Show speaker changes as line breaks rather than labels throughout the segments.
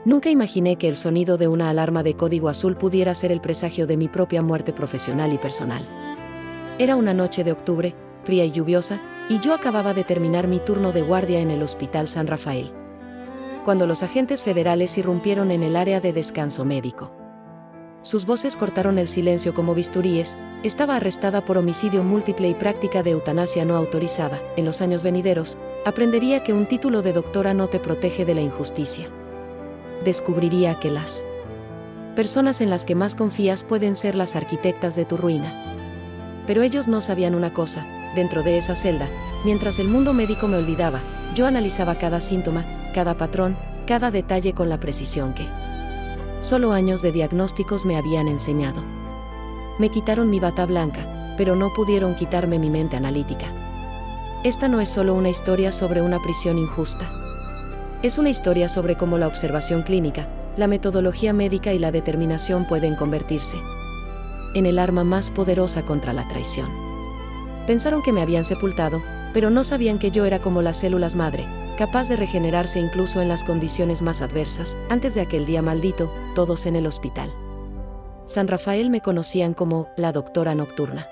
Nunca imaginé que el sonido de una alarma de código azul pudiera ser el presagio de mi propia muerte profesional y personal. Era una noche de octubre, fría y lluviosa, y yo acababa de terminar mi turno de guardia en el Hospital San Rafael, cuando los agentes federales irrumpieron en el área de descanso médico. Sus voces cortaron el silencio como bisturíes. Estaba arrestada por homicidio múltiple y práctica de eutanasia no autorizada. En los años venideros, aprendería que un título de doctora no te protege de la injusticia. Descubriría que las personas en las que más confías pueden ser las arquitectas de tu ruina. Pero ellos no sabían una cosa: dentro de esa celda, mientras el mundo médico me olvidaba, yo analizaba cada síntoma, cada patrón, cada detalle con la precisión que solo años de diagnósticos me habían enseñado. Me quitaron mi bata blanca, pero no pudieron quitarme mi mente analítica. Esta no es solo una historia sobre una prisión injusta. Es una historia sobre cómo la observación clínica, la metodología médica y la determinación pueden convertirse en el arma más poderosa contra la traición. Pensaron que me habían sepultado, pero no sabían que yo era como las células madre, capaz de regenerarse incluso en las condiciones más adversas. Antes de aquel día maldito, todos en el hospital San Rafael me conocían como la doctora nocturna.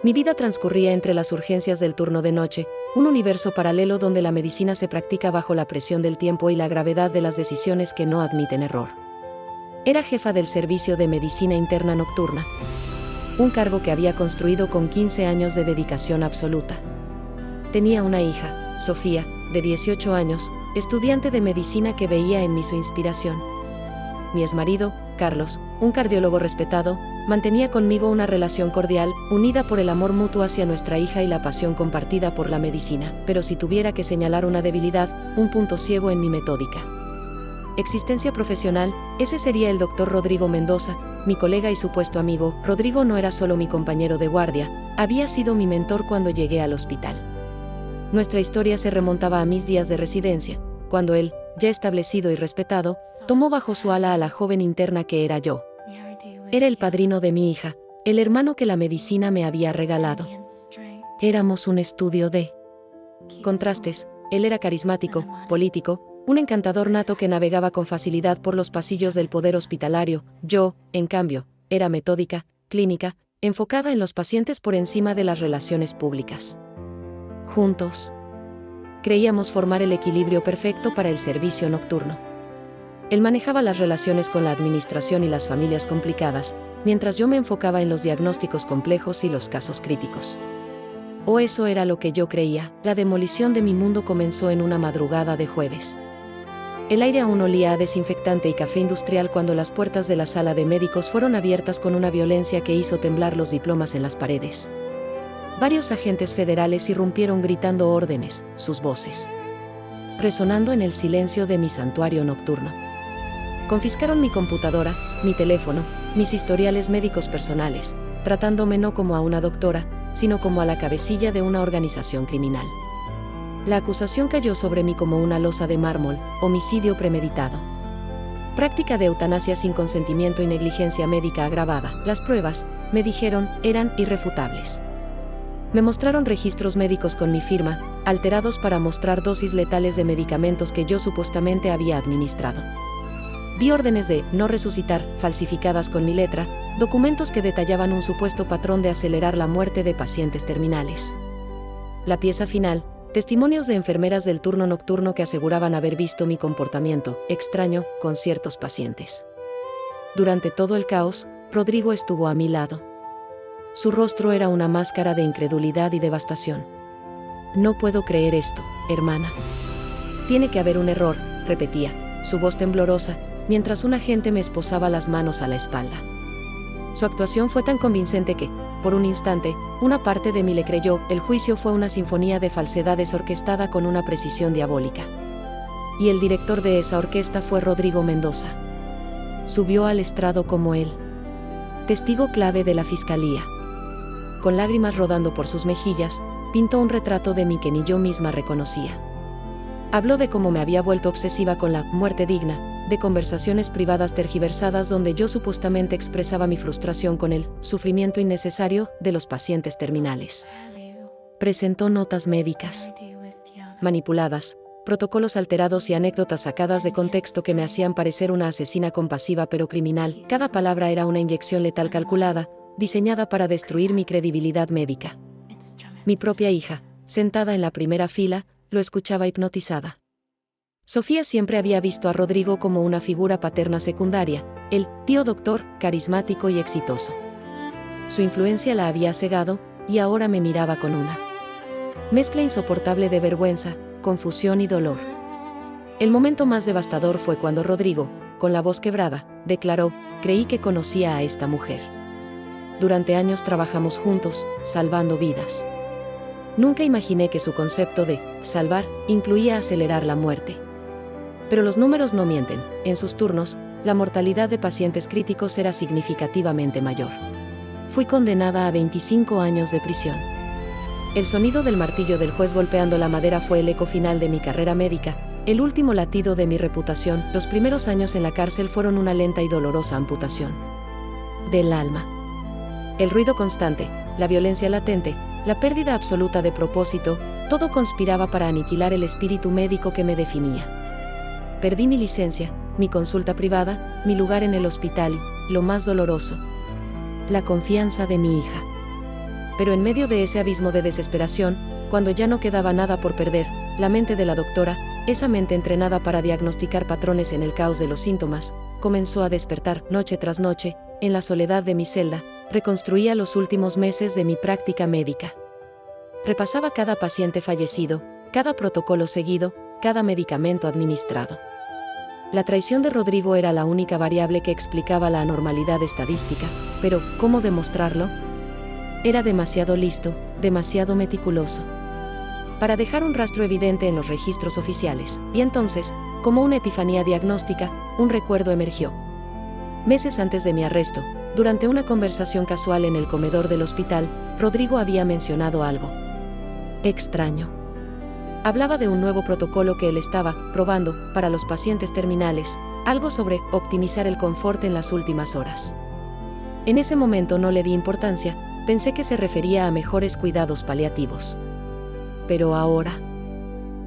Mi vida transcurría entre las urgencias del turno de noche, un universo paralelo donde la medicina se practica bajo la presión del tiempo y la gravedad de las decisiones que no admiten error. Era jefa del servicio de medicina interna nocturna, un cargo que había construido con 15 años de dedicación absoluta. Tenía una hija, Sofía, de 18 años, estudiante de medicina que veía en mí su inspiración. Mi exmarido, Carlos, un cardiólogo respetado, mantenía conmigo una relación cordial, unida por el amor mutuo hacia nuestra hija y la pasión compartida por la medicina. Pero si tuviera que señalar una debilidad, un punto ciego en mi metódica existencia profesional, ese sería el doctor Rodrigo Mendoza, mi colega y supuesto amigo. Rodrigo no era solo mi compañero de guardia, había sido mi mentor cuando llegué al hospital. Nuestra historia se remontaba a mis días de residencia, cuando él, ya establecido y respetado, tomó bajo su ala a la joven interna que era yo. Era el padrino de mi hija, el hermano que la medicina me había regalado. Éramos un estudio de contrastes. Él era carismático, político, un encantador nato que navegaba con facilidad por los pasillos del poder hospitalario. Yo, en cambio, era metódica, clínica, enfocada en los pacientes por encima de las relaciones públicas. Juntos, creíamos formar el equilibrio perfecto para el servicio nocturno. Él manejaba las relaciones con la administración y las familias complicadas, mientras yo me enfocaba en los diagnósticos complejos y los casos críticos. O eso era lo que yo creía. La demolición de mi mundo comenzó en una madrugada de jueves. El aire aún olía a desinfectante y café industrial cuando las puertas de la sala de médicos fueron abiertas con una violencia que hizo temblar los diplomas en las paredes. Varios agentes federales irrumpieron gritando órdenes, sus voces resonando en el silencio de mi santuario nocturno. Confiscaron mi computadora, mi teléfono, mis historiales médicos personales, tratándome no como a una doctora, sino como a la cabecilla de una organización criminal. La acusación cayó sobre mí como una losa de mármol: homicidio premeditado, práctica de eutanasia sin consentimiento y negligencia médica agravada. Las pruebas, me dijeron, eran irrefutables. Me mostraron registros médicos con mi firma, alterados para mostrar dosis letales de medicamentos que yo supuestamente había administrado. Vi órdenes de no resucitar, falsificadas con mi letra, documentos que detallaban un supuesto patrón de acelerar la muerte de pacientes terminales. La pieza final, testimonios de enfermeras del turno nocturno que aseguraban haber visto mi comportamiento extraño con ciertos pacientes. Durante todo el caos, Rodrigo estuvo a mi lado. Su rostro era una máscara de incredulidad y devastación. No puedo creer esto, hermana. Tiene que haber un error, repetía, su voz temblorosa, mientras un agente me esposaba las manos a la espalda. Su actuación fue tan convincente que, por un instante, una parte de mí le creyó. El juicio fue una sinfonía de falsedades orquestada con una precisión diabólica. Y el director de esa orquesta fue Rodrigo Mendoza. Subió al estrado como él, testigo clave de la fiscalía. Con lágrimas rodando por sus mejillas, pintó un retrato de mí que ni yo misma reconocía. Habló de cómo me había vuelto obsesiva con la muerte digna, de conversaciones privadas tergiversadas donde yo supuestamente expresaba mi frustración con el sufrimiento innecesario de los pacientes terminales. Presentó notas médicas manipuladas, protocolos alterados y anécdotas sacadas de contexto que me hacían parecer una asesina compasiva pero criminal. Cada palabra era una inyección letal calculada, diseñada para destruir mi credibilidad médica. Mi propia hija, sentada en la primera fila, lo escuchaba hipnotizada. Sofía siempre había visto a Rodrigo como una figura paterna secundaria, el tío doctor, carismático y exitoso. Su influencia la había cegado, y ahora me miraba con una mezcla insoportable de vergüenza, confusión y dolor. El momento más devastador fue cuando Rodrigo, con la voz quebrada, declaró: «Creí que conocía a esta mujer. Durante años trabajamos juntos, salvando vidas. Nunca imaginé que su concepto de salvar incluía acelerar la muerte». Pero los números no mienten. En sus turnos, la mortalidad de pacientes críticos era significativamente mayor. Fui condenada a 25 años de prisión. El sonido del martillo del juez golpeando la madera fue el eco final de mi carrera médica, el último latido de mi reputación. Los primeros años en la cárcel fueron una lenta y dolorosa amputación del alma. El ruido constante, la violencia latente, la pérdida absoluta de propósito, todo conspiraba para aniquilar el espíritu médico que me definía. Perdí mi licencia, mi consulta privada, mi lugar en el hospital y, lo más doloroso, la confianza de mi hija. Pero en medio de ese abismo de desesperación, cuando ya no quedaba nada por perder, la mente de la doctora, esa mente entrenada para diagnosticar patrones en el caos de los síntomas, comenzó a despertar. Noche tras noche, en la soledad de mi celda, reconstruía los últimos meses de mi práctica médica. Repasaba cada paciente fallecido, cada protocolo seguido, cada medicamento administrado. La traición de Rodrigo era la única variable que explicaba la anormalidad estadística, pero ¿cómo demostrarlo? Era demasiado listo, demasiado meticuloso para dejar un rastro evidente en los registros oficiales, y entonces, como una epifanía diagnóstica, un recuerdo emergió. Meses antes de mi arresto, durante una conversación casual en el comedor del hospital, Rodrigo había mencionado algo extraño. Hablaba de un nuevo protocolo que él estaba probando para los pacientes terminales, algo sobre optimizar el confort en las últimas horas. En ese momento no le di importancia, pensé que se refería a mejores cuidados paliativos. Pero ahora,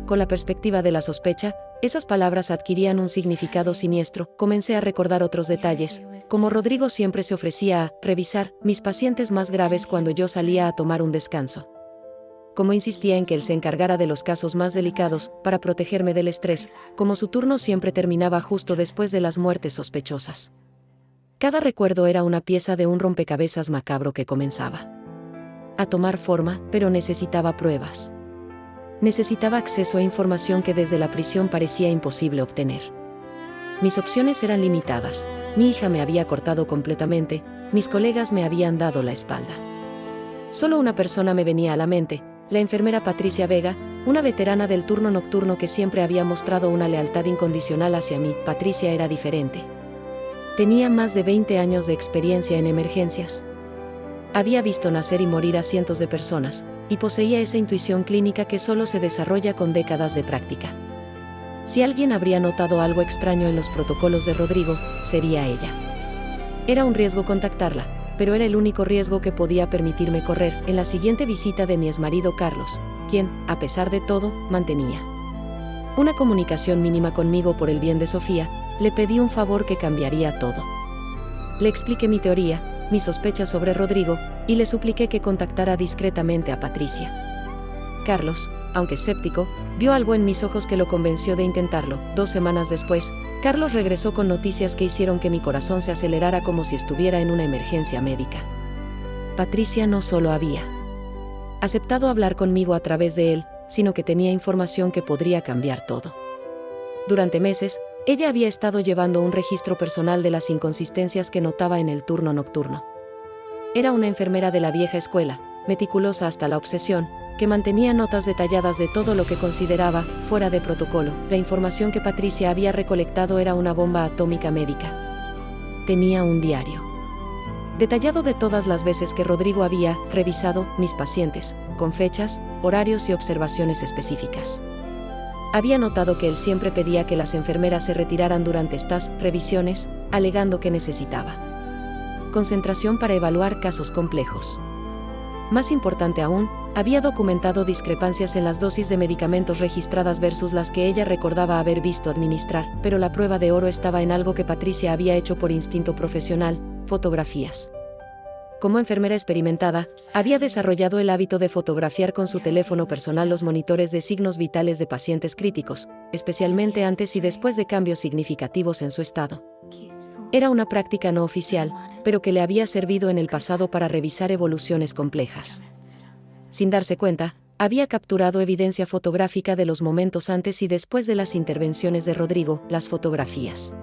con la perspectiva de la sospecha, esas palabras adquirían un significado siniestro. Comencé a recordar otros detalles, como Rodrigo siempre se ofrecía a revisar mis pacientes más graves cuando yo salía a tomar un descanso. Como insistía en que él se encargara de los casos más delicados, para protegerme del estrés, como su turno siempre terminaba justo después de las muertes sospechosas. Cada recuerdo era una pieza de un rompecabezas macabro que comenzaba a tomar forma, pero necesitaba pruebas. Necesitaba acceso a información que desde la prisión parecía imposible obtener. Mis opciones eran limitadas, mi hija me había cortado completamente, mis colegas me habían dado la espalda. Solo una persona me venía a la mente, la enfermera Patricia Vega, una veterana del turno nocturno que siempre había mostrado una lealtad incondicional hacia mí. Patricia era diferente. Tenía más de 20 años de experiencia en emergencias. Había visto nacer y morir a cientos de personas, y poseía esa intuición clínica que solo se desarrolla con décadas de práctica. Si alguien habría notado algo extraño en los protocolos de Rodrigo, sería ella. Era un riesgo contactarla, pero era el único riesgo que podía permitirme correr en la siguiente visita de mi exmarido Carlos, quien, a pesar de todo, mantenía una comunicación mínima conmigo por el bien de Sofía. Le pedí un favor que cambiaría todo. Le expliqué mi teoría, mis sospechas sobre Rodrigo, y le supliqué que contactara discretamente a Patricia. Carlos, aunque escéptico, vio algo en mis ojos que lo convenció de intentarlo. 2 semanas después, Carlos regresó con noticias que hicieron que mi corazón se acelerara como si estuviera en una emergencia médica. Patricia no solo había aceptado hablar conmigo a través de él, sino que tenía información que podría cambiar todo. Durante meses, ella había estado llevando un registro personal de las inconsistencias que notaba en el turno nocturno. Era una enfermera de la vieja escuela, meticulosa hasta la obsesión, que mantenía notas detalladas de todo lo que consideraba fuera de protocolo. La información que Patricia había recolectado era una bomba atómica médica. Tenía un diario detallado de todas las veces que Rodrigo había revisado mis pacientes, con fechas, horarios y observaciones específicas. Había notado que él siempre pedía que las enfermeras se retiraran durante estas revisiones, alegando que necesitaba concentración para evaluar casos complejos. Más importante aún, había documentado discrepancias en las dosis de medicamentos registradas versus las que ella recordaba haber visto administrar, pero la prueba de oro estaba en algo que Patricia había hecho por instinto profesional: fotografías. Como enfermera experimentada, había desarrollado el hábito de fotografiar con su teléfono personal los monitores de signos vitales de pacientes críticos, especialmente antes y después de cambios significativos en su estado. Era una práctica no oficial, pero que le había servido en el pasado para revisar evoluciones complejas. Sin darse cuenta, había capturado evidencia fotográfica de los momentos antes y después de las intervenciones de Rodrigo. Las fotografías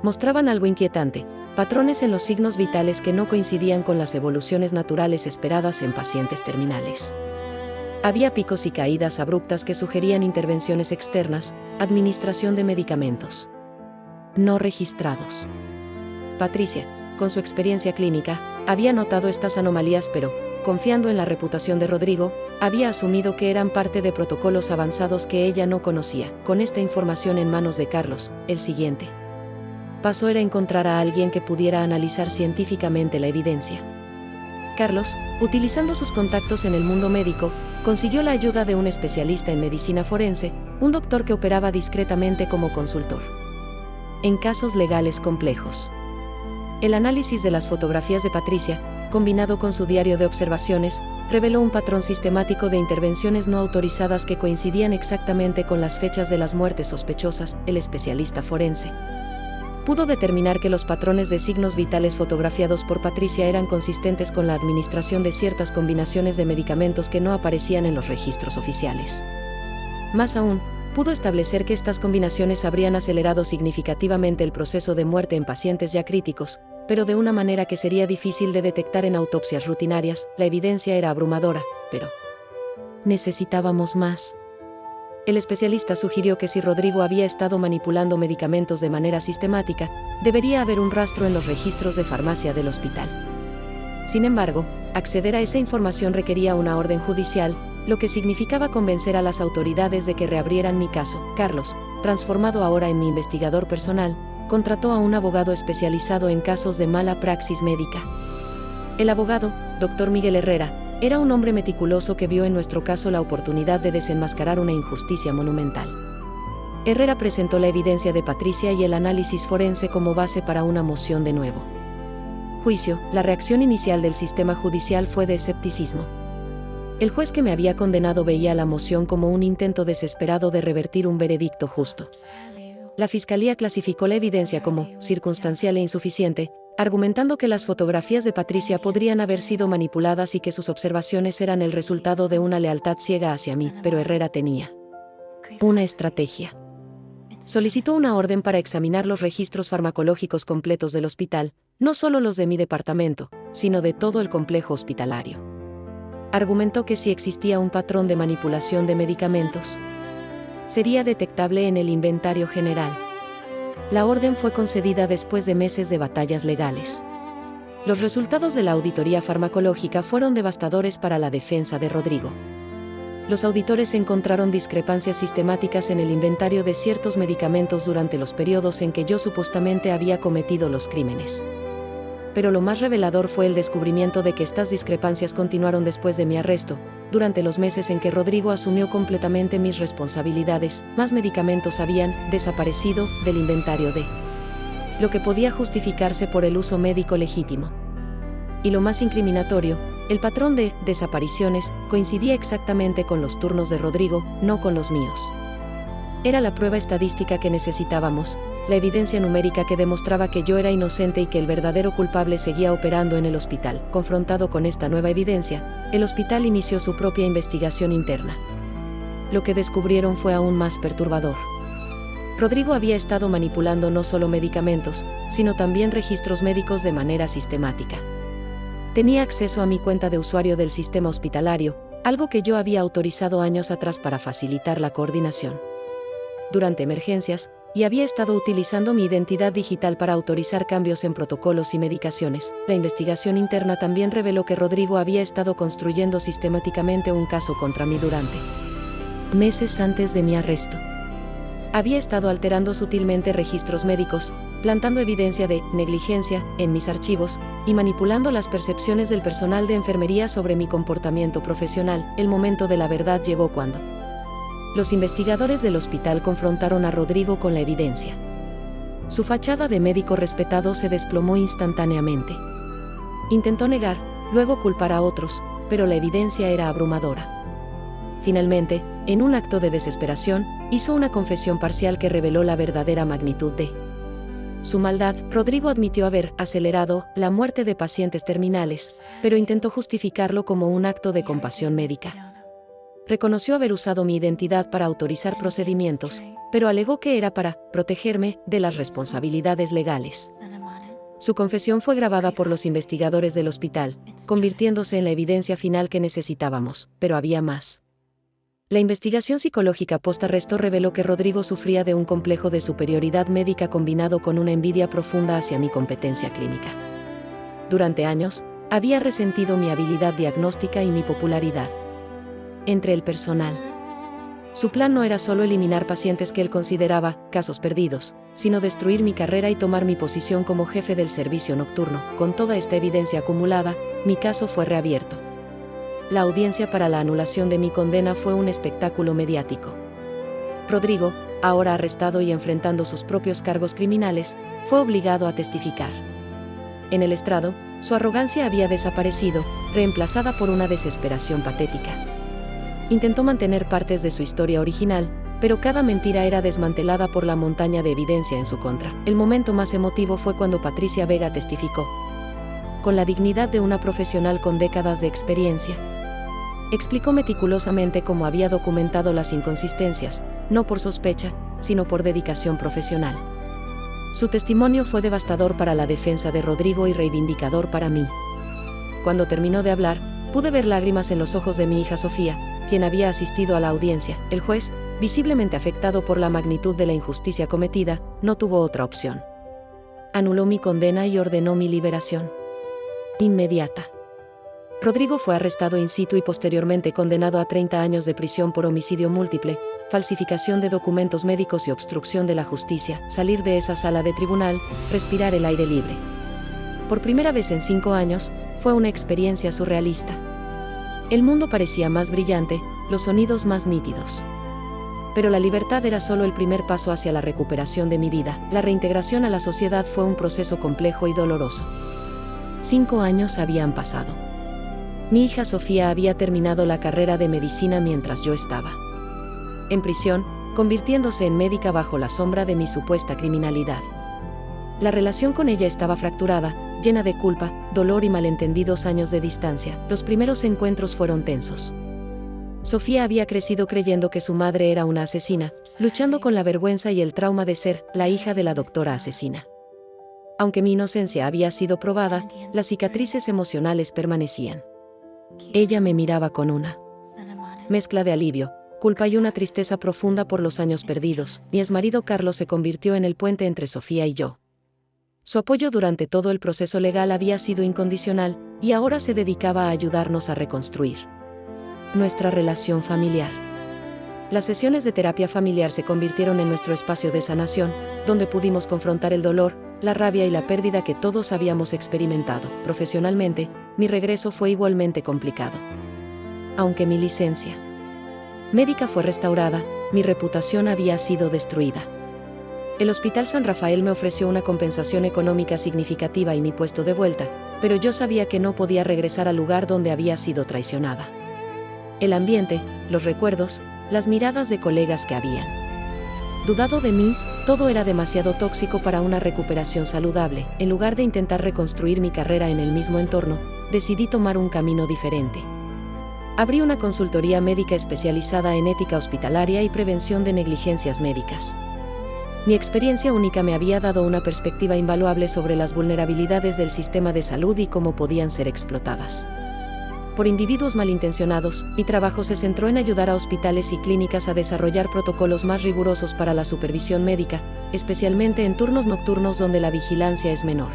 mostraban algo inquietante: patrones en los signos vitales que no coincidían con las evoluciones naturales esperadas en pacientes terminales. Había picos y caídas abruptas que sugerían intervenciones externas, administración de medicamentos no registrados. Patricia, con su experiencia clínica, había notado estas anomalías, pero, confiando en la reputación de Rodrigo, había asumido que eran parte de protocolos avanzados que ella no conocía. Con esta información en manos de Carlos, el siguiente paso era encontrar a alguien que pudiera analizar científicamente la evidencia. Carlos, utilizando sus contactos en el mundo médico, consiguió la ayuda de un especialista en medicina forense, un doctor que operaba discretamente como consultor en casos legales complejos. El análisis de las fotografías de Patricia, combinado con su diario de observaciones, reveló un patrón sistemático de intervenciones no autorizadas que coincidían exactamente con las fechas de las muertes sospechosas. El especialista forense pudo determinar que los patrones de signos vitales fotografiados por Patricia eran consistentes con la administración de ciertas combinaciones de medicamentos que no aparecían en los registros oficiales. Más aún, pudo establecer que estas combinaciones habrían acelerado significativamente el proceso de muerte en pacientes ya críticos, pero de una manera que sería difícil de detectar en autopsias rutinarias. La evidencia era abrumadora, pero necesitábamos más. El especialista sugirió que si Rodrigo había estado manipulando medicamentos de manera sistemática, debería haber un rastro en los registros de farmacia del hospital. Sin embargo, acceder a esa información requería una orden judicial, lo que significaba convencer a las autoridades de que reabrieran mi caso. Carlos, transformado ahora en mi investigador personal, contrató a un abogado especializado en casos de mala praxis médica. El abogado, Dr. Miguel Herrera, era un hombre meticuloso que vio en nuestro caso la oportunidad de desenmascarar una injusticia monumental. Herrera presentó la evidencia de Patricia y el análisis forense como base para una moción de nuevo juicio. La reacción inicial del sistema judicial fue de escepticismo. El juez que me había condenado veía la moción como un intento desesperado de revertir un veredicto justo. La fiscalía clasificó la evidencia como circunstancial e insuficiente, argumentando que las fotografías de Patricia podrían haber sido manipuladas y que sus observaciones eran el resultado de una lealtad ciega hacia mí. Pero Herrera tenía una estrategia. Solicitó una orden para examinar los registros farmacológicos completos del hospital, no solo los de mi departamento, sino de todo el complejo hospitalario. Argumentó que si existía un patrón de manipulación de medicamentos, sería detectable en el inventario general. La orden fue concedida después de meses de batallas legales. Los resultados de la auditoría farmacológica fueron devastadores para la defensa de Rodrigo. Los auditores encontraron discrepancias sistemáticas en el inventario de ciertos medicamentos durante los periodos en que yo supuestamente había cometido los crímenes. Pero lo más revelador fue el descubrimiento de que estas discrepancias continuaron después de mi arresto. Durante los meses en que Rodrigo asumió completamente mis responsabilidades, más medicamentos habían desaparecido del inventario de lo que podía justificarse por el uso médico legítimo. Y lo más incriminatorio, el patrón de desapariciones coincidía exactamente con los turnos de Rodrigo, no con los míos. Era la prueba estadística que necesitábamos, la evidencia numérica que demostraba que yo era inocente y que el verdadero culpable seguía operando en el hospital. Confrontado con esta nueva evidencia, el hospital inició su propia investigación interna. Lo que descubrieron fue aún más perturbador. Rodrigo había estado manipulando no solo medicamentos, sino también registros médicos de manera sistemática. Tenía acceso a mi cuenta de usuario del sistema hospitalario, algo que yo había autorizado años atrás para facilitar la coordinación durante emergencias, y había estado utilizando mi identidad digital para autorizar cambios en protocolos y medicaciones. La investigación interna también reveló que Rodrigo había estado construyendo sistemáticamente un caso contra mí durante meses antes de mi arresto. Había estado alterando sutilmente registros médicos, plantando evidencia de negligencia en mis archivos y manipulando las percepciones del personal de enfermería sobre mi comportamiento profesional. El momento de la verdad llegó cuando los investigadores del hospital confrontaron a Rodrigo con la evidencia. Su fachada de médico respetado se desplomó instantáneamente. Intentó negar, luego culpar a otros, pero la evidencia era abrumadora. Finalmente, en un acto de desesperación, hizo una confesión parcial que reveló la verdadera magnitud de su maldad. Rodrigo admitió haber acelerado la muerte de pacientes terminales, pero intentó justificarlo como un acto de compasión médica. Reconoció haber usado mi identidad para autorizar procedimientos, pero alegó que era para protegerme de las responsabilidades legales. Su confesión fue grabada por los investigadores del hospital, convirtiéndose en la evidencia final que necesitábamos, pero había más. La investigación psicológica post-arresto reveló que Rodrigo sufría de un complejo de superioridad médica combinado con una envidia profunda hacia mi competencia clínica. Durante años, había resentido mi habilidad diagnóstica y mi popularidad entre el personal. Su plan no era solo eliminar pacientes que él consideraba casos perdidos, sino destruir mi carrera y tomar mi posición como jefe del servicio nocturno. Con toda esta evidencia acumulada, mi caso fue reabierto. La audiencia para la anulación de mi condena fue un espectáculo mediático. Rodrigo, ahora arrestado y enfrentando sus propios cargos criminales, fue obligado a testificar. En el estrado, su arrogancia había desaparecido, reemplazada por una desesperación patética. Intentó mantener partes de su historia original, pero cada mentira era desmantelada por la montaña de evidencia en su contra. El momento más emotivo fue cuando Patricia Vega testificó. Con la dignidad de una profesional con décadas de experiencia, explicó meticulosamente cómo había documentado las inconsistencias, no por sospecha, sino por dedicación profesional. Su testimonio fue devastador para la defensa de Rodrigo y reivindicador para mí. Cuando terminó de hablar, pude ver lágrimas en los ojos de mi hija Sofía, quien había asistido a la audiencia. El juez, visiblemente afectado por la magnitud de la injusticia cometida, no tuvo otra opción. Anuló mi condena y ordenó mi liberación inmediata. Rodrigo fue arrestado in situ y posteriormente condenado a 30 años de prisión por homicidio múltiple, falsificación de documentos médicos y obstrucción de la justicia. Salir de esa sala de tribunal, respirar el aire libre. Por primera vez en 5 años, fue una experiencia surrealista. El mundo parecía más brillante, los sonidos más nítidos. Pero la libertad era solo el primer paso hacia la recuperación de mi vida. La reintegración a la sociedad fue un proceso complejo y doloroso. 5 años habían pasado. Mi hija Sofía había terminado la carrera de medicina mientras yo estaba en prisión, convirtiéndose en médica bajo la sombra de mi supuesta criminalidad. La relación con ella estaba fracturada, llena de culpa, dolor y malentendidos años de distancia. Los primeros encuentros fueron tensos. Sofía había crecido creyendo que su madre era una asesina, luchando con la vergüenza y el trauma de ser la hija de la doctora asesina. Aunque mi inocencia había sido probada, las cicatrices emocionales permanecían. Ella me miraba con una mezcla de alivio, culpa y una tristeza profunda por los años perdidos. Mi exmarido Carlos se convirtió en el puente entre Sofía y yo. Su apoyo durante todo el proceso legal había sido incondicional, y ahora se dedicaba a ayudarnos a reconstruir nuestra relación familiar. Las sesiones de terapia familiar se convirtieron en nuestro espacio de sanación, donde pudimos confrontar el dolor, la rabia y la pérdida que todos habíamos experimentado. Profesionalmente, mi regreso fue igualmente complicado. Aunque mi licencia médica fue restaurada, mi reputación había sido destruida. El Hospital San Rafael me ofreció una compensación económica significativa y mi puesto de vuelta, pero yo sabía que no podía regresar al lugar donde había sido traicionada. El ambiente, los recuerdos, las miradas de colegas que habían dudado de mí, todo era demasiado tóxico para una recuperación saludable. En lugar de intentar reconstruir mi carrera en el mismo entorno, decidí tomar un camino diferente. Abrí una consultoría médica especializada en ética hospitalaria y prevención de negligencias médicas. Mi experiencia única me había dado una perspectiva invaluable sobre las vulnerabilidades del sistema de salud y cómo podían ser explotadas por individuos malintencionados. Mi trabajo se centró en ayudar a hospitales y clínicas a desarrollar protocolos más rigurosos para la supervisión médica, especialmente en turnos nocturnos donde la vigilancia es menor.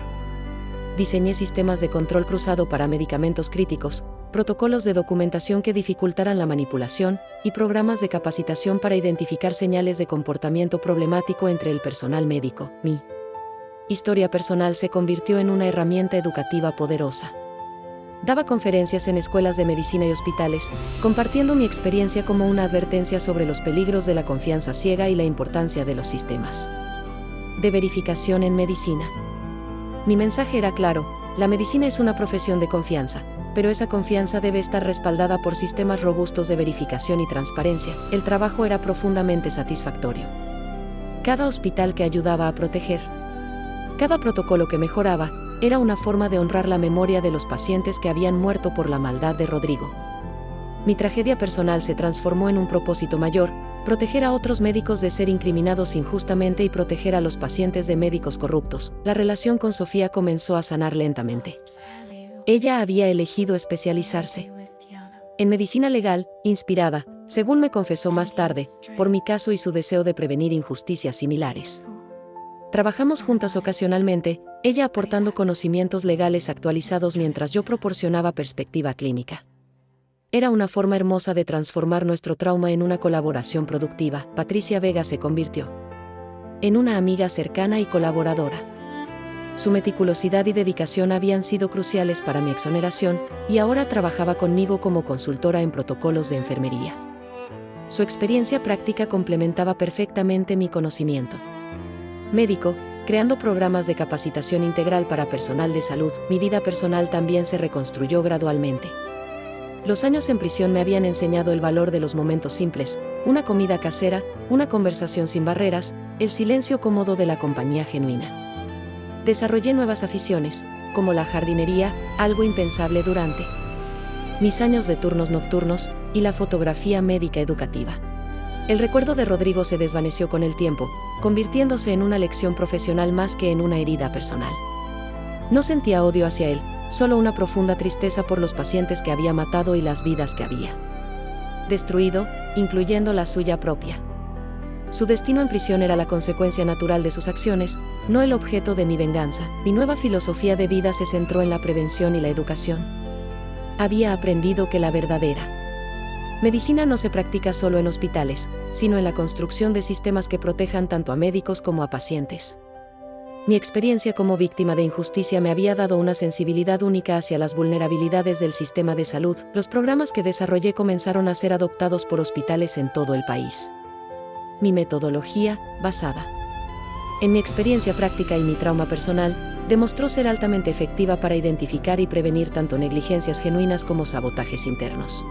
Diseñé sistemas de control cruzado para medicamentos críticos, protocolos de documentación que dificultaran la manipulación, y programas de capacitación para identificar señales de comportamiento problemático entre el personal médico. Mi historia personal se convirtió en una herramienta educativa poderosa. Daba conferencias en escuelas de medicina y hospitales, compartiendo mi experiencia como una advertencia sobre los peligros de la confianza ciega y la importancia de los sistemas de verificación en medicina. Mi mensaje era claro: la medicina es una profesión de confianza, pero esa confianza debe estar respaldada por sistemas robustos de verificación y transparencia. El trabajo era profundamente satisfactorio. Cada hospital que ayudaba a proteger, cada protocolo que mejoraba, era una forma de honrar la memoria de los pacientes que habían muerto por la maldad de Rodrigo. Mi tragedia personal se transformó en un propósito mayor: proteger a otros médicos de ser incriminados injustamente y proteger a los pacientes de médicos corruptos. La relación con Sofía comenzó a sanar lentamente. Ella había elegido especializarse en medicina legal, inspirada, según me confesó más tarde, por mi caso y su deseo de prevenir injusticias similares. Trabajamos juntas ocasionalmente, ella aportando conocimientos legales actualizados mientras yo proporcionaba perspectiva clínica. Era una forma hermosa de transformar nuestro trauma en una colaboración productiva. Patricia Vega se convirtió en una amiga cercana y colaboradora. Su meticulosidad y dedicación habían sido cruciales para mi exoneración, y ahora trabajaba conmigo como consultora en protocolos de enfermería. Su experiencia práctica complementaba perfectamente mi conocimiento médico, creando programas de capacitación integral para personal de salud. Mi vida personal también se reconstruyó gradualmente. Los años en prisión me habían enseñado el valor de los momentos simples: una comida casera, una conversación sin barreras, el silencio cómodo de la compañía genuina. Desarrollé nuevas aficiones, como la jardinería, algo impensable durante mis años de turnos nocturnos, y la fotografía médica educativa. El recuerdo de Rodrigo se desvaneció con el tiempo, convirtiéndose en una lección profesional más que en una herida personal. No sentía odio hacia él, solo una profunda tristeza por los pacientes que había matado y las vidas que había destruido, incluyendo la suya propia. Su destino en prisión era la consecuencia natural de sus acciones, no el objeto de mi venganza. Mi nueva filosofía de vida se centró en la prevención y la educación. Había aprendido que la verdadera medicina no se practica solo en hospitales, sino en la construcción de sistemas que protejan tanto a médicos como a pacientes. Mi experiencia como víctima de injusticia me había dado una sensibilidad única hacia las vulnerabilidades del sistema de salud. Los programas que desarrollé comenzaron a ser adoptados por hospitales en todo el país. Mi metodología, basada en mi experiencia práctica y mi trauma personal, demostró ser altamente efectiva para identificar y prevenir tanto negligencias genuinas como sabotajes internos.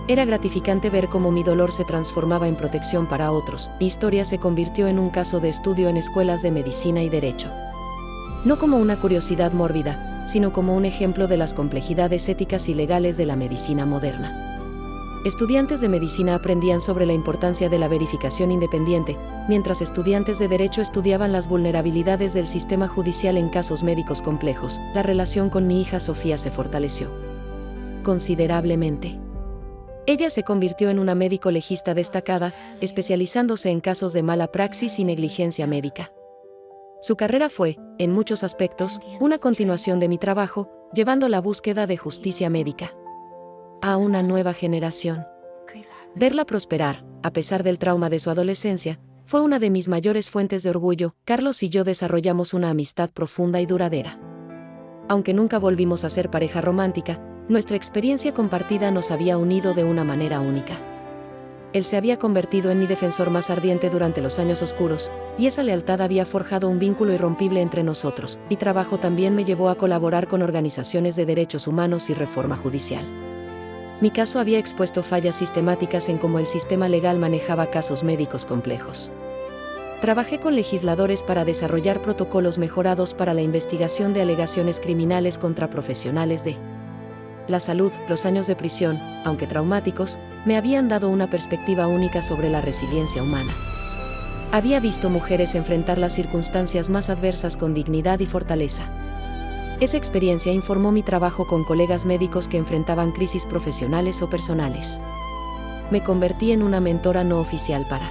Era gratificante ver cómo mi dolor se transformaba en protección para otros. Mi historia se convirtió en un caso de estudio en escuelas de medicina y derecho. No como una curiosidad mórbida, sino como un ejemplo de las complejidades éticas y legales de la medicina moderna. Estudiantes de medicina aprendían sobre la importancia de la verificación independiente, mientras estudiantes de derecho estudiaban las vulnerabilidades del sistema judicial en casos médicos complejos. La relación con mi hija Sofía se fortaleció considerablemente. Ella se convirtió en una médico legista destacada, especializándose en casos de mala praxis y negligencia médica. Su carrera fue, en muchos aspectos, una continuación de mi trabajo, llevando la búsqueda de justicia médica a una nueva generación. Verla prosperar, a pesar del trauma de su adolescencia, fue una de mis mayores fuentes de orgullo. Carlos y yo desarrollamos una amistad profunda y duradera. Aunque nunca volvimos a ser pareja romántica, nuestra experiencia compartida nos había unido de una manera única. Él se había convertido en mi defensor más ardiente durante los años oscuros, y esa lealtad había forjado un vínculo irrompible entre nosotros. Mi trabajo también me llevó a colaborar con organizaciones de derechos humanos y reforma judicial. Mi caso había expuesto fallas sistemáticas en cómo el sistema legal manejaba casos médicos complejos. Trabajé con legisladores para desarrollar protocolos mejorados para la investigación de alegaciones criminales contra profesionales de la salud. Los años de prisión, aunque traumáticos, me habían dado una perspectiva única sobre la resiliencia humana. Había visto mujeres enfrentar las circunstancias más adversas con dignidad y fortaleza. Esa experiencia informó mi trabajo con colegas médicos que enfrentaban crisis profesionales o personales. Me convertí en una mentora no oficial para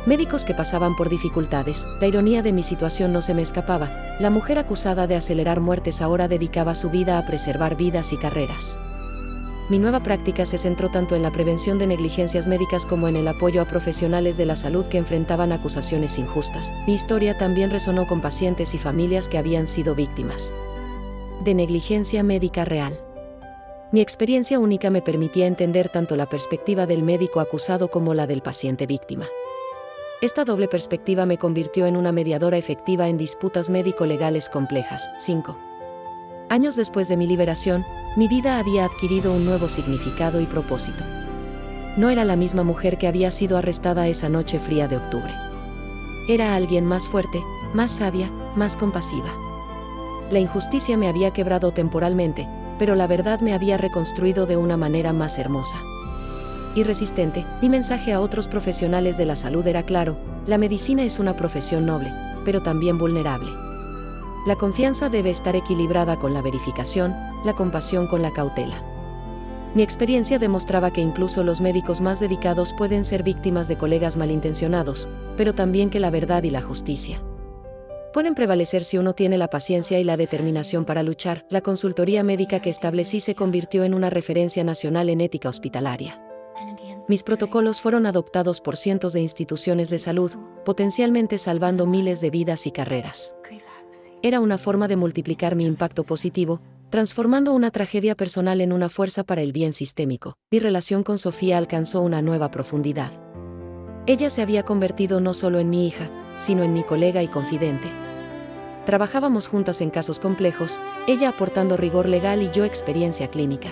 médicos que pasaban por dificultades. La ironía de mi situación no se me escapaba. La mujer acusada de acelerar muertes ahora dedicaba su vida a preservar vidas y carreras. mi nueva práctica se centró tanto en la prevención de negligencias médicas como en el apoyo a profesionales de la salud que enfrentaban acusaciones injustas. Mi historia también resonó con pacientes y familias que habían sido víctimas de negligencia médica real. Mi experiencia única me permitía entender tanto la perspectiva del médico acusado como la del paciente víctima. Esta doble perspectiva me convirtió en una mediadora efectiva en disputas médico-legales complejas. 5 años después de mi liberación, mi vida había adquirido un nuevo significado y propósito. No era la misma mujer que había sido arrestada esa noche fría de octubre. Era alguien más fuerte, más sabia, más compasiva. La injusticia me había quebrado temporalmente, pero la verdad me había reconstruido de una manera más hermosa. Irresistente, mi mensaje a otros profesionales de la salud era claro: la medicina es una profesión noble, pero también vulnerable. La confianza debe estar equilibrada con la verificación, la compasión con la cautela. Mi experiencia demostraba que incluso los médicos más dedicados pueden ser víctimas de colegas malintencionados, pero también que la verdad y la justicia pueden prevalecer si uno tiene la paciencia y la determinación para luchar. La consultoría médica que establecí se convirtió en una referencia nacional en ética hospitalaria. Mis protocolos fueron adoptados por cientos de instituciones de salud, potencialmente salvando miles de vidas y carreras. Era una forma de multiplicar mi impacto positivo, transformando una tragedia personal en una fuerza para el bien sistémico. Mi relación con Sofía alcanzó una nueva profundidad. Ella se había convertido no solo en mi hija, sino en mi colega y confidente. Trabajábamos juntas en casos complejos, ella aportando rigor legal y yo experiencia clínica.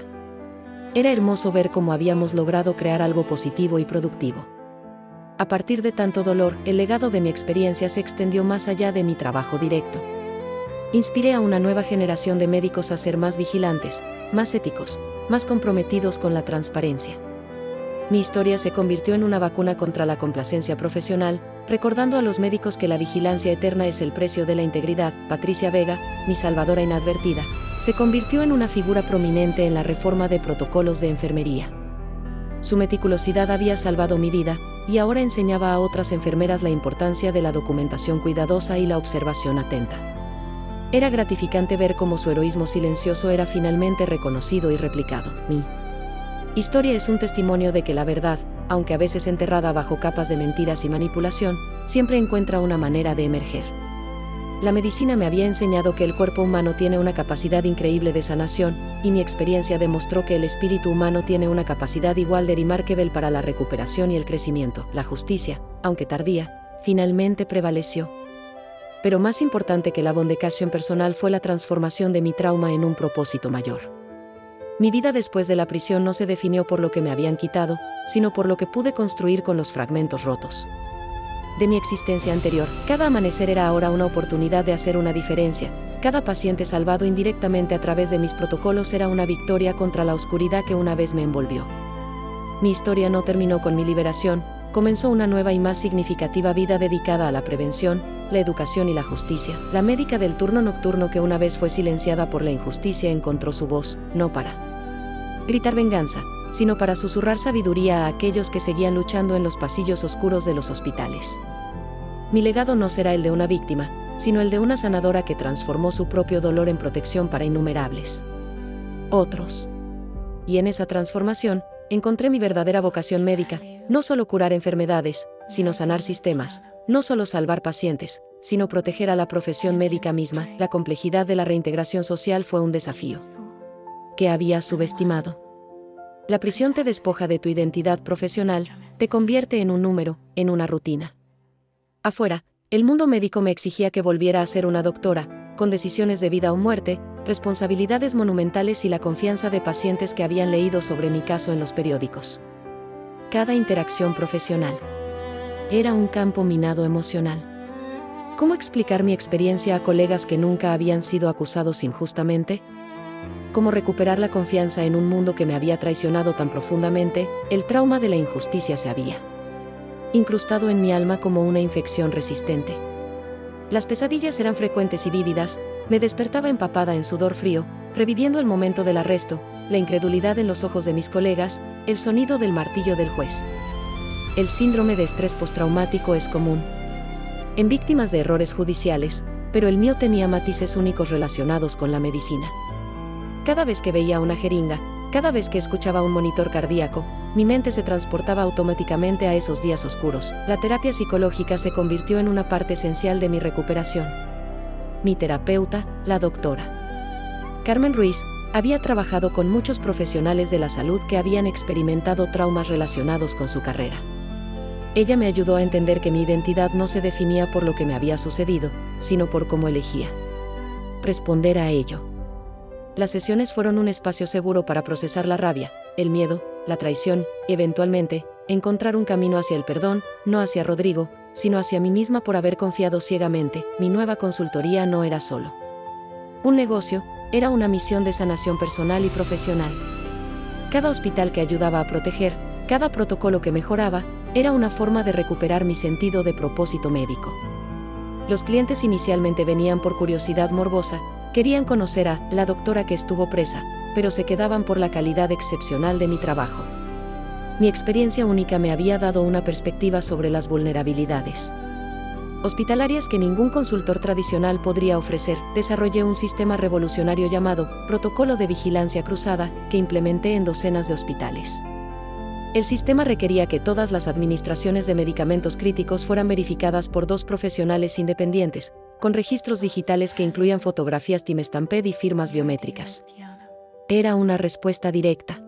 Era hermoso ver cómo habíamos logrado crear algo positivo y productivo. A partir de tanto dolor, el legado de mi experiencia se extendió más allá de mi trabajo directo. Inspiré a una nueva generación de médicos a ser más vigilantes, más éticos, más comprometidos con la transparencia. Mi historia se convirtió en una vacuna contra la complacencia profesional, recordando a los médicos que la vigilancia eterna es el precio de la integridad. Patricia Vega, mi salvadora inadvertida, se convirtió en una figura prominente en la reforma de protocolos de enfermería. Su meticulosidad había salvado mi vida, y ahora enseñaba a otras enfermeras la importancia de la documentación cuidadosa y la observación atenta. Era gratificante ver cómo su heroísmo silencioso era finalmente reconocido y replicado. Mi historia es un testimonio de que la verdad, aunque a veces enterrada bajo capas de mentiras y manipulación, siempre encuentra una manera de emerger. La medicina me había enseñado que el cuerpo humano tiene una capacidad increíble de sanación, y mi experiencia demostró que el espíritu humano tiene una capacidad igual de remarkable para la recuperación y el crecimiento. La justicia, aunque tardía, finalmente prevaleció. Pero más importante que la vindicación personal fue la transformación de mi trauma en un propósito mayor. Mi vida después de la prisión no se definió por lo que me habían quitado, sino por lo que pude construir con los fragmentos rotos de mi existencia anterior. Cada amanecer era ahora una oportunidad de hacer una diferencia. Cada paciente salvado indirectamente a través de mis protocolos era una victoria contra la oscuridad que una vez me envolvió. Mi historia no terminó con mi liberación, comenzó una nueva y más significativa vida dedicada a la prevención, la educación y la justicia. La médica del turno nocturno que una vez fue silenciada por la injusticia encontró su voz, no para gritar venganza, sino para susurrar sabiduría a aquellos que seguían luchando en los pasillos oscuros de los hospitales. Mi legado no será el de una víctima, sino el de una sanadora que transformó su propio dolor en protección para innumerables otros. Y en esa transformación, encontré mi verdadera vocación médica: no solo curar enfermedades, sino sanar sistemas; no solo salvar pacientes, sino proteger a la profesión médica misma. La complejidad de la reintegración social fue un desafío que había subestimado. La prisión te despoja de tu identidad profesional, te convierte en un número, en una rutina. Afuera, el mundo médico me exigía que volviera a ser una doctora, con decisiones de vida o muerte, responsabilidades monumentales y la confianza de pacientes que habían leído sobre mi caso en los periódicos. Cada interacción profesional era un campo minado emocional. ¿Cómo explicar mi experiencia a colegas que nunca habían sido acusados injustamente? ¿Cómo recuperar la confianza en un mundo que me había traicionado tan profundamente? El trauma de la injusticia se había incrustado en mi alma como una infección resistente. Las pesadillas eran frecuentes y vívidas, me despertaba empapada en sudor frío, reviviendo el momento del arresto, la incredulidad en los ojos de mis colegas, el sonido del martillo del juez. El síndrome de estrés postraumático es común en víctimas de errores judiciales, pero el mío tenía matices únicos relacionados con la medicina. Cada vez que veía una jeringa, Cada vez que escuchaba un monitor cardíaco, mi mente se transportaba automáticamente a esos días oscuros. La terapia psicológica se convirtió en una parte esencial de mi recuperación. Mi terapeuta, la doctora Carmen Ruiz, había trabajado con muchos profesionales de la salud que habían experimentado traumas relacionados con su carrera. Ella me ayudó a entender que mi identidad no se definía por lo que me había sucedido, sino por cómo elegía responder a ello. Las sesiones fueron un espacio seguro para procesar la rabia, el miedo, la traición, y eventualmente, encontrar un camino hacia el perdón, no hacia Rodrigo, sino hacia mí misma por haber confiado ciegamente. Mi nueva consultoría no era solo un negocio, era una misión de sanación personal y profesional. Cada hospital que ayudaba a proteger, cada protocolo que mejoraba, era una forma de recuperar mi sentido de propósito médico. Los clientes inicialmente venían por curiosidad morbosa, querían conocer a la doctora que estuvo presa, pero se quedaban por la calidad excepcional de mi trabajo. Mi experiencia única me había dado una perspectiva sobre las vulnerabilidades hospitalarias que ningún consultor tradicional podría ofrecer. Desarrollé un sistema revolucionario llamado Protocolo de Vigilancia Cruzada, que implementé en docenas de hospitales. El sistema requería que todas las administraciones de medicamentos críticos fueran verificadas por 2 profesionales independientes, con registros digitales que incluían fotografías timestamped y firmas biométricas. Era una respuesta directa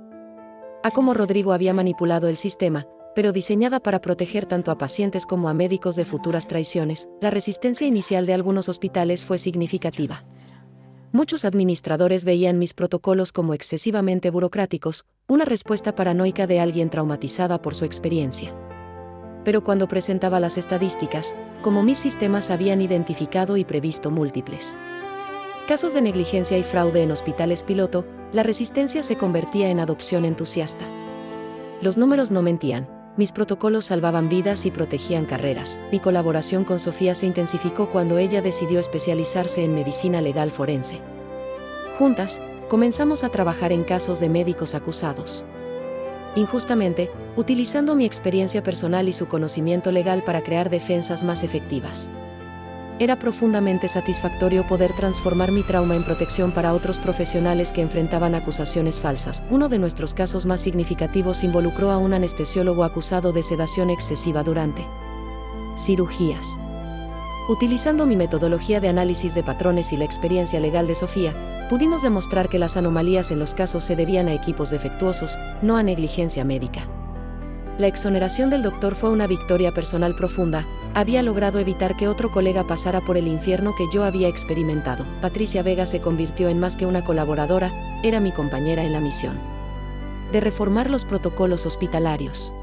a cómo Rodrigo había manipulado el sistema, pero diseñada para proteger tanto a pacientes como a médicos de futuras traiciones. La resistencia inicial de algunos hospitales fue significativa. Muchos administradores veían mis protocolos como excesivamente burocráticos, una respuesta paranoica de alguien traumatizada por su experiencia. Pero cuando presentaba las estadísticas, como mis sistemas habían identificado y previsto múltiples casos de negligencia y fraude en hospitales piloto, la resistencia se convertía en adopción entusiasta. Los números no mentían. Mis protocolos salvaban vidas y protegían carreras. Mi colaboración con Sofía se intensificó cuando ella decidió especializarse en medicina legal forense. Juntas, comenzamos a trabajar en casos de médicos acusados injustamente, utilizando mi experiencia personal y su conocimiento legal para crear defensas más efectivas. Era profundamente satisfactorio poder transformar mi trauma en protección para otros profesionales que enfrentaban acusaciones falsas. Uno de nuestros casos más significativos involucró a un anestesiólogo acusado de sedación excesiva durante cirugías. Utilizando mi metodología de análisis de patrones y la experiencia legal de Sofía, pudimos demostrar que las anomalías en los casos se debían a equipos defectuosos, no a negligencia médica. La exoneración del doctor fue una victoria personal profunda. Había logrado evitar que otro colega pasara por el infierno que yo había experimentado. Patricia Vega se convirtió en más que una colaboradora, era mi compañera en la misión de reformar los protocolos hospitalarios.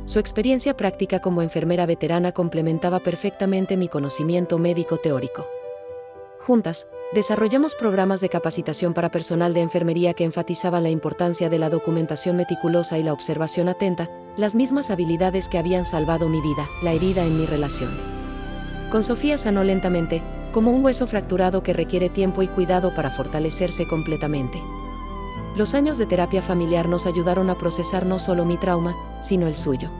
Su experiencia práctica como enfermera veterana complementaba perfectamente mi conocimiento médico teórico. Juntas, desarrollamos programas de capacitación para personal de enfermería que enfatizaban la importancia de la documentación meticulosa y la observación atenta, las mismas habilidades que habían salvado mi vida. La herida en mi relación con Sofía sanó lentamente, como un hueso fracturado que requiere tiempo y cuidado para fortalecerse completamente. Los años de terapia familiar nos ayudaron a procesar no solo mi trauma, sino el suyo.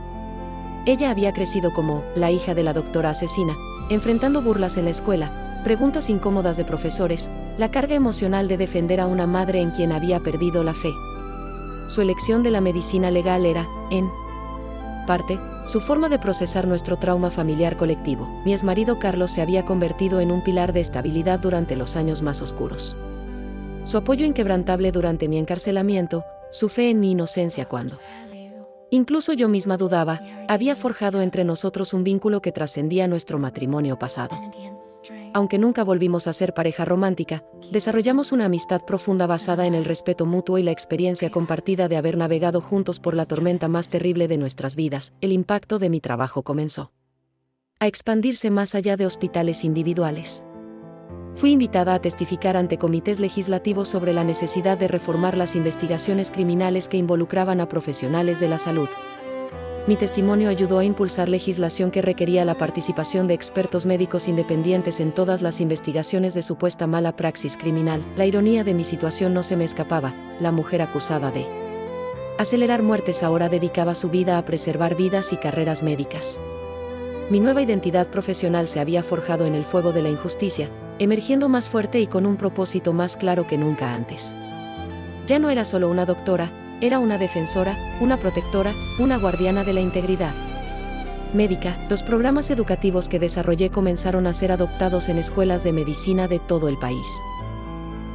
Ella había crecido como la hija de la doctora asesina, enfrentando burlas en la escuela, preguntas incómodas de profesores, la carga emocional de defender a una madre en quien había perdido la fe. Su elección de la medicina legal era, en parte, su forma de procesar nuestro trauma familiar colectivo. Mi exmarido Carlos se había convertido en un pilar de estabilidad durante los años más oscuros. Su apoyo inquebrantable durante mi encarcelamiento, su fe en mi inocencia cuando incluso yo misma dudaba, había forjado entre nosotros un vínculo que trascendía nuestro matrimonio pasado. Aunque nunca volvimos a ser pareja romántica, desarrollamos una amistad profunda basada en el respeto mutuo y la experiencia compartida de haber navegado juntos por la tormenta más terrible de nuestras vidas. El impacto de mi trabajo comenzó a expandirse más allá de hospitales individuales. Fui invitada a testificar ante comités legislativos sobre la necesidad de reformar las investigaciones criminales que involucraban a profesionales de la salud. Mi testimonio ayudó a impulsar legislación que requería la participación de expertos médicos independientes en todas las investigaciones de supuesta mala praxis criminal. La ironía de mi situación no se me escapaba. La mujer acusada de acelerar muertes ahora dedicaba su vida a preservar vidas y carreras médicas. Mi nueva identidad profesional se había forjado en el fuego de la injusticia, emergiendo más fuerte y con un propósito más claro que nunca antes. Ya no era solo una doctora, era una defensora, una protectora, una guardiana de la integridad médica. Los programas educativos que desarrollé comenzaron a ser adoptados en escuelas de medicina de todo el país.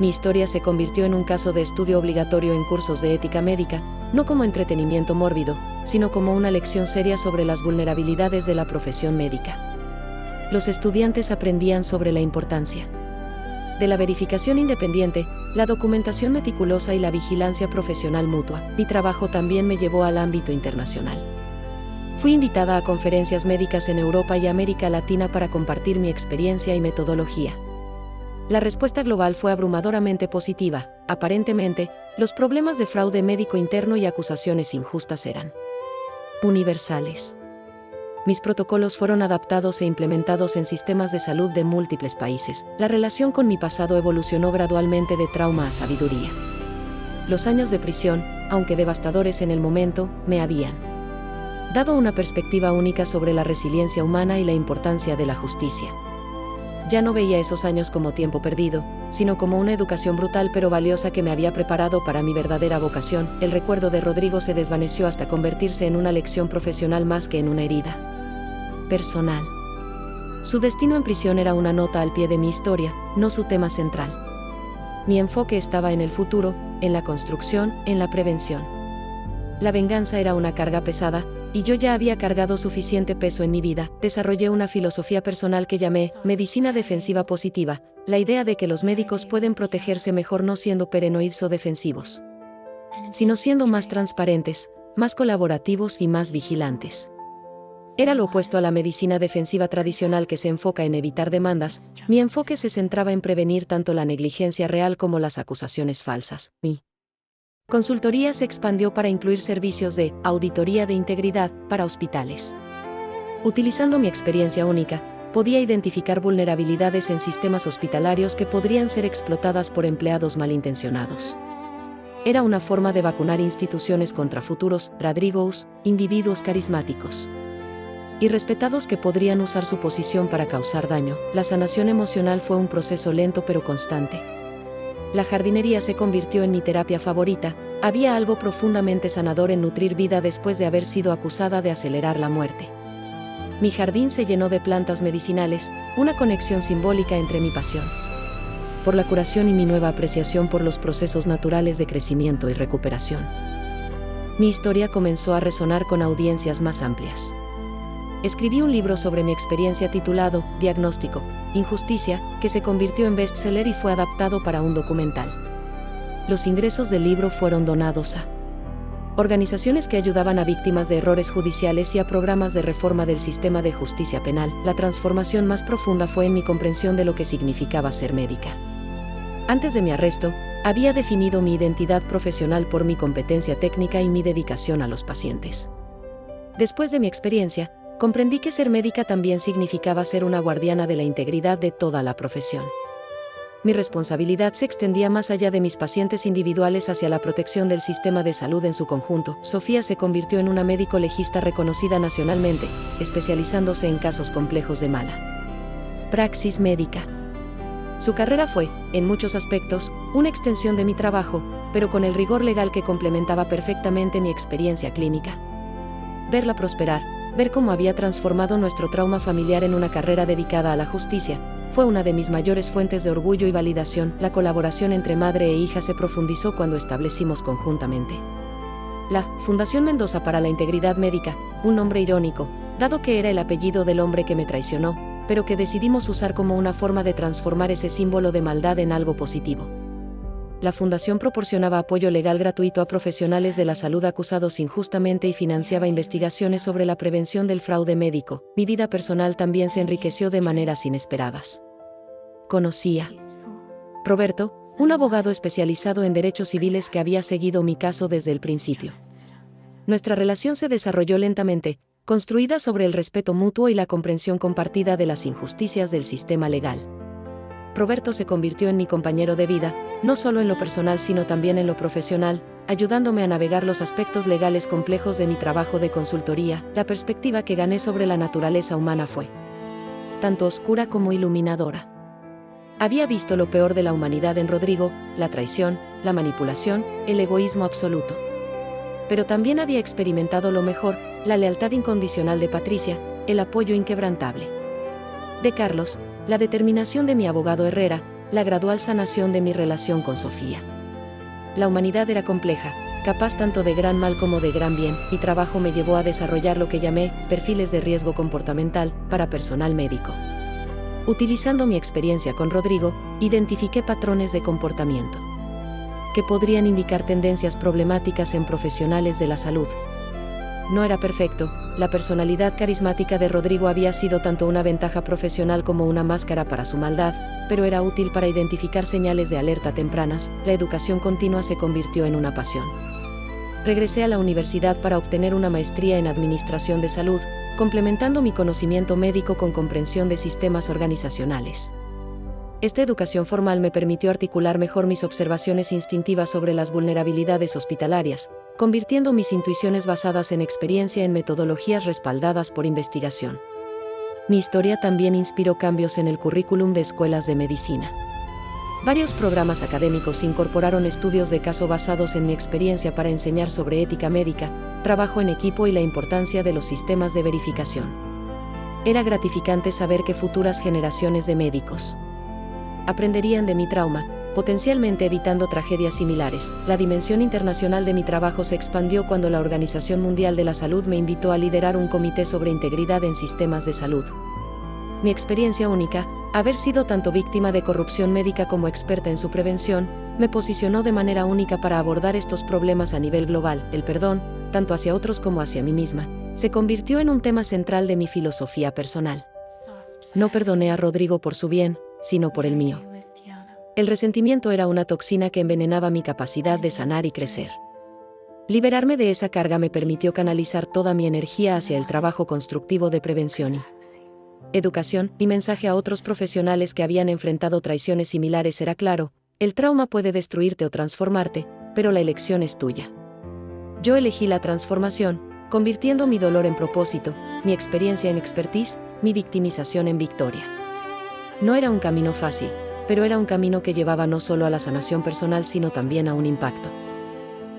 Mi historia se convirtió en un caso de estudio obligatorio en cursos de ética médica, no como entretenimiento mórbido, sino como una lección seria sobre las vulnerabilidades de la profesión médica. Los estudiantes aprendían sobre la importancia de la verificación independiente, la documentación meticulosa y la vigilancia profesional mutua. Mi trabajo también me llevó al ámbito internacional. Fui invitada a conferencias médicas en Europa y América Latina para compartir mi experiencia y metodología. La respuesta global fue abrumadoramente positiva. Aparentemente, los problemas de fraude médico interno y acusaciones injustas eran universales. Mis protocolos fueron adaptados e implementados en sistemas de salud de múltiples países. La relación con mi pasado evolucionó gradualmente de trauma a sabiduría. Los años de prisión, aunque devastadores en el momento, me habían dado una perspectiva única sobre la resiliencia humana y la importancia de la justicia. Ya no veía esos años como tiempo perdido, sino como una educación brutal pero valiosa que me había preparado para mi verdadera vocación. El recuerdo de Rodrigo se desvaneció hasta convertirse en una lección profesional más que en una herida personal. Su destino en prisión era una nota al pie de mi historia, no su tema central. Mi enfoque estaba en el futuro, en la construcción, en la prevención. La venganza era una carga pesada, y yo ya había cargado suficiente peso en mi vida. Desarrollé una filosofía personal que llamé medicina defensiva positiva, la idea de que los médicos pueden protegerse mejor no siendo paranoides o defensivos, sino siendo más transparentes, más colaborativos y más vigilantes. Era lo opuesto a la medicina defensiva tradicional que se enfoca en evitar demandas. Mi enfoque se centraba en prevenir tanto la negligencia real como las acusaciones falsas. Mi consultoría se expandió para incluir servicios de auditoría de integridad para hospitales. Utilizando mi experiencia única, podía identificar vulnerabilidades en sistemas hospitalarios que podrían ser explotadas por empleados malintencionados. Era una forma de vacunar instituciones contra futuros Rodrigos, individuos carismáticos y respetados que podrían usar su posición para causar daño. La sanación emocional fue un proceso lento pero constante. La jardinería se convirtió en mi terapia favorita. Había algo profundamente sanador en nutrir vida después de haber sido acusada de acelerar la muerte. Mi jardín se llenó de plantas medicinales, una conexión simbólica entre mi pasión por la curación y mi nueva apreciación por los procesos naturales de crecimiento y recuperación. Mi historia comenzó a resonar con audiencias más amplias. Escribí un libro sobre mi experiencia titulado Diagnóstico, Injusticia, que se convirtió en bestseller y fue adaptado para un documental. Los ingresos del libro fueron donados a organizaciones que ayudaban a víctimas de errores judiciales y a programas de reforma del sistema de justicia penal. La transformación más profunda fue en mi comprensión de lo que significaba ser médica. Antes de mi arresto, había definido mi identidad profesional por mi competencia técnica y mi dedicación a los pacientes. Después de mi experiencia, comprendí que ser médica también significaba ser una guardiana de la integridad de toda la profesión. Mi responsabilidad se extendía más allá de mis pacientes individuales hacia la protección del sistema de salud en su conjunto. Sofía se convirtió en una médico legista reconocida nacionalmente, especializándose en casos complejos de mala praxis médica. Su carrera fue, en muchos aspectos, una extensión de mi trabajo, pero con el rigor legal que complementaba perfectamente mi experiencia clínica. Verla prosperar, ver cómo había transformado nuestro trauma familiar en una carrera dedicada a la justicia, fue una de mis mayores fuentes de orgullo y validación. La colaboración entre madre e hija se profundizó cuando establecimos conjuntamente la Fundación Mendoza para la Integridad Médica, un nombre irónico, dado que era el apellido del hombre que me traicionó, pero que decidimos usar como una forma de transformar ese símbolo de maldad en algo positivo. La fundación proporcionaba apoyo legal gratuito a profesionales de la salud acusados injustamente y financiaba investigaciones sobre la prevención del fraude médico. Mi vida personal también se enriqueció de maneras inesperadas. Conocí a Roberto, un abogado especializado en derechos civiles que había seguido mi caso desde el principio. Nuestra relación se desarrolló lentamente, construida sobre el respeto mutuo y la comprensión compartida de las injusticias del sistema legal. Roberto se convirtió en mi compañero de vida, no solo en lo personal sino también en lo profesional, ayudándome a navegar los aspectos legales complejos de mi trabajo de consultoría. La perspectiva que gané sobre la naturaleza humana fue tanto oscura como iluminadora. Había visto lo peor de la humanidad en Rodrigo, la traición, la manipulación, el egoísmo absoluto. Pero también había experimentado lo mejor, la lealtad incondicional de Patricia, el apoyo inquebrantable de Carlos, la determinación de mi abogado Herrera, la gradual sanación de mi relación con Sofía. La humanidad era compleja, capaz tanto de gran mal como de gran bien. Mi trabajo me llevó a desarrollar lo que llamé perfiles de riesgo comportamental para personal médico. Utilizando mi experiencia con Rodrigo, identifiqué patrones de comportamiento que podrían indicar tendencias problemáticas en profesionales de la salud. No era perfecto, la personalidad carismática de Rodrigo había sido tanto una ventaja profesional como una máscara para su maldad, pero era útil para identificar señales de alerta tempranas. La educación continua se convirtió en una pasión. Regresé a la universidad para obtener una maestría en Administración de Salud, complementando mi conocimiento médico con comprensión de sistemas organizacionales. Esta educación formal me permitió articular mejor mis observaciones instintivas sobre las vulnerabilidades hospitalarias, convirtiendo mis intuiciones basadas en experiencia en metodologías respaldadas por investigación. Mi historia también inspiró cambios en el currículum de escuelas de medicina. Varios programas académicos incorporaron estudios de caso basados en mi experiencia para enseñar sobre ética médica, trabajo en equipo y la importancia de los sistemas de verificación. Era gratificante saber que futuras generaciones de médicos aprenderían de mi trauma, potencialmente evitando tragedias similares. La dimensión internacional de mi trabajo se expandió cuando la Organización Mundial de la Salud me invitó a liderar un comité sobre integridad en sistemas de salud. Mi experiencia única, haber sido tanto víctima de corrupción médica como experta en su prevención, me posicionó de manera única para abordar estos problemas a nivel global. El perdón, tanto hacia otros como hacia mí misma, se convirtió en un tema central de mi filosofía personal. No perdoné a Rodrigo por su bien, sino por el mío. El resentimiento era una toxina que envenenaba mi capacidad de sanar y crecer. Liberarme de esa carga me permitió canalizar toda mi energía hacia el trabajo constructivo de prevención y educación. Mi mensaje a otros profesionales que habían enfrentado traiciones similares era claro: el trauma puede destruirte o transformarte, pero la elección es tuya. Yo elegí la transformación, convirtiendo mi dolor en propósito, mi experiencia en expertise, mi victimización en victoria. No era un camino fácil, pero era un camino que llevaba no solo a la sanación personal sino también a un impacto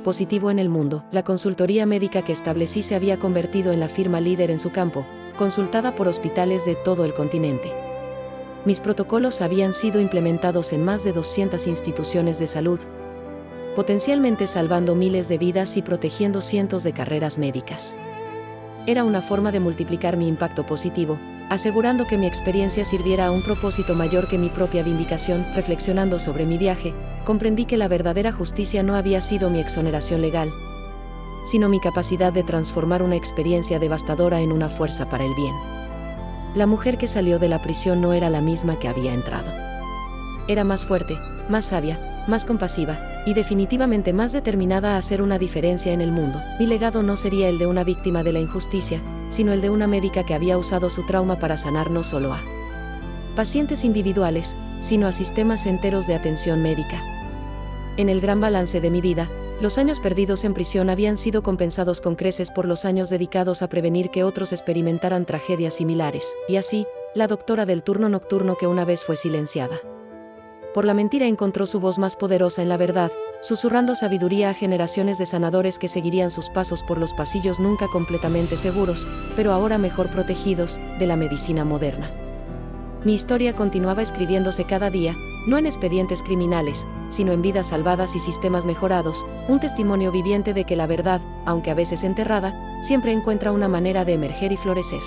positivo en el mundo. La consultoría médica que establecí se había convertido en la firma líder en su campo, consultada por hospitales de todo el continente. Mis protocolos habían sido implementados en más de 200 instituciones de salud, potencialmente salvando miles de vidas y protegiendo cientos de carreras médicas. Era una forma de multiplicar mi impacto positivo, asegurando que mi experiencia sirviera a un propósito mayor que mi propia vindicación. Reflexionando sobre mi viaje, comprendí que la verdadera justicia no había sido mi exoneración legal, sino mi capacidad de transformar una experiencia devastadora en una fuerza para el bien. La mujer que salió de la prisión no era la misma que había entrado. Era más fuerte, más sabia, más compasiva, y definitivamente más determinada a hacer una diferencia en el mundo. Mi legado no sería el de una víctima de la injusticia, sino el de una médica que había usado su trauma para sanar no solo a pacientes individuales, sino a sistemas enteros de atención médica. En el gran balance de mi vida, los años perdidos en prisión habían sido compensados con creces por los años dedicados a prevenir que otros experimentaran tragedias similares, y así, la doctora del turno nocturno que una vez fue silenciada por la mentira encontró su voz más poderosa en la verdad, susurrando sabiduría a generaciones de sanadores que seguirían sus pasos por los pasillos nunca completamente seguros, pero ahora mejor protegidos, de la medicina moderna. Mi historia continuaba escribiéndose cada día, no en expedientes criminales, sino en vidas salvadas y sistemas mejorados, un testimonio viviente de que la verdad, aunque a veces enterrada, siempre encuentra una manera de emerger y florecer.